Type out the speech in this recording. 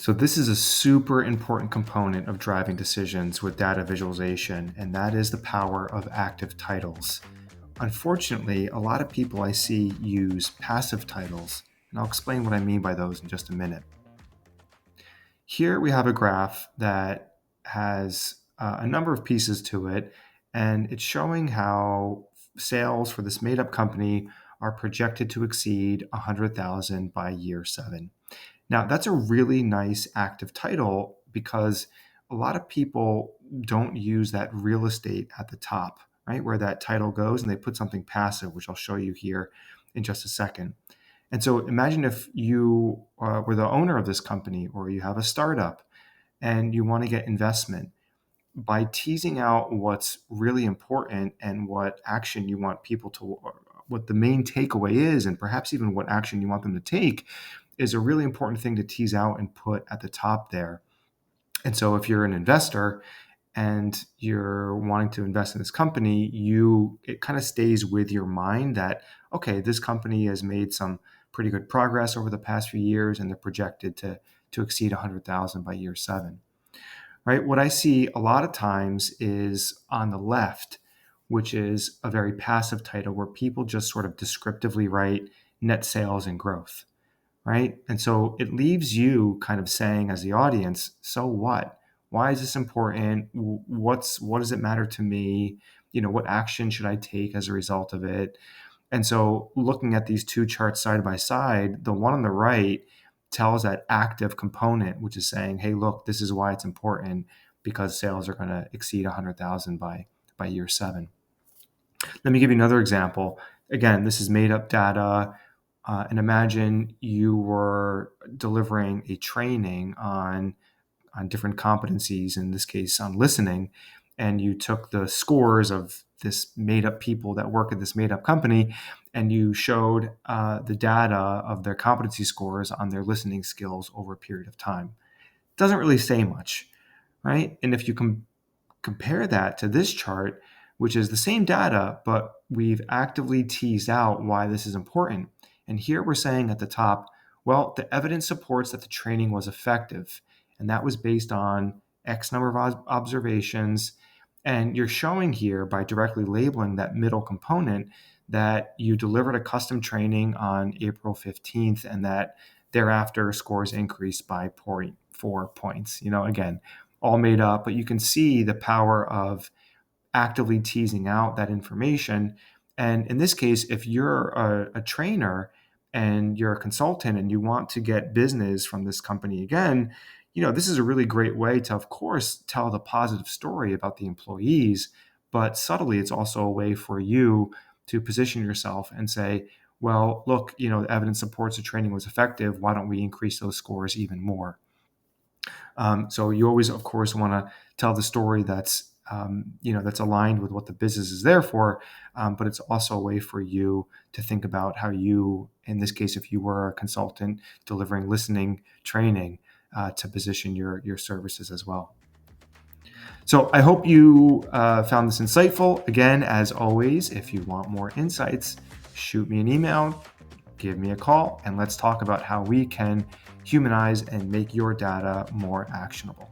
So this is a super important component of driving decisions with data visualization, and that is the power of active titles. Unfortunately, a lot of people I see use passive titles, and I'll explain what I mean by those in just a minute. Here we have a graph that has a number of pieces to it, and it's showing how sales for this made up company are projected to exceed 100,000 by year 7. Now, that's a really nice active title because a lot of people don't use that real estate at the top, right? Where that title goes, and they put something passive, which I'll show you here in just a second. And so imagine if you were the owner of this company or you have a startup and you want to get investment. By teasing out what's really important and what action you want people to, what the main takeaway is, and perhaps even what action you want them to take, is a really important thing to tease out and put at the top there. And so if you're an investor and you're wanting to invest in this company, it kind of stays with your mind that, okay, this company has made some pretty good progress over the past few years and they're projected to exceed 100,000 by year 7. Right? What I see a lot of times is on the left, which is a very passive title where people just sort of descriptively write net sales and growth, right? And so it leaves you kind of saying as the audience, so what? Why is this important? What does it matter to me? What action should I take as a result of it? And so looking at these two charts side by side, the one on the right tells that active component, which is saying, hey, look, this is why it's important because sales are going to exceed 100,000 by year 7. Let me give you another example. Again, this is made up data. And imagine you were delivering a training on different competencies, in this case on listening, and you took the scores of this made up people that work at this made up company and you showed the data of their competency scores on their listening skills over a period of time. It doesn't really say much, right? And if you compare that to this chart, which is the same data, but we've actively teased out why this is important. And here we're saying at the top, well, the evidence supports that the training was effective. And that was based on X number of observations. And you're showing here by directly labeling that middle component that you delivered a custom training on April 15th and that thereafter scores increased by 4 points. Again, all made up, but you can see the power of actively teasing out that information. And in this case, if you're a trainer and you're a consultant and you want to get business from this company again, this is a really great way to, of course, tell the positive story about the employees, but subtly, it's also a way for you to position yourself and say, well, look, the evidence supports the training was effective. Why don't we increase those scores even more? So you always, of course, want to tell the story that's that's aligned with what the business is there for, but it's also a way for you to think about how you, in this case, if you were a consultant delivering listening training, to position your services as well. So I hope you found this insightful. Again, as always, if you want more insights, shoot me an email, give me a call, and let's talk about how we can humanize and make your data more actionable.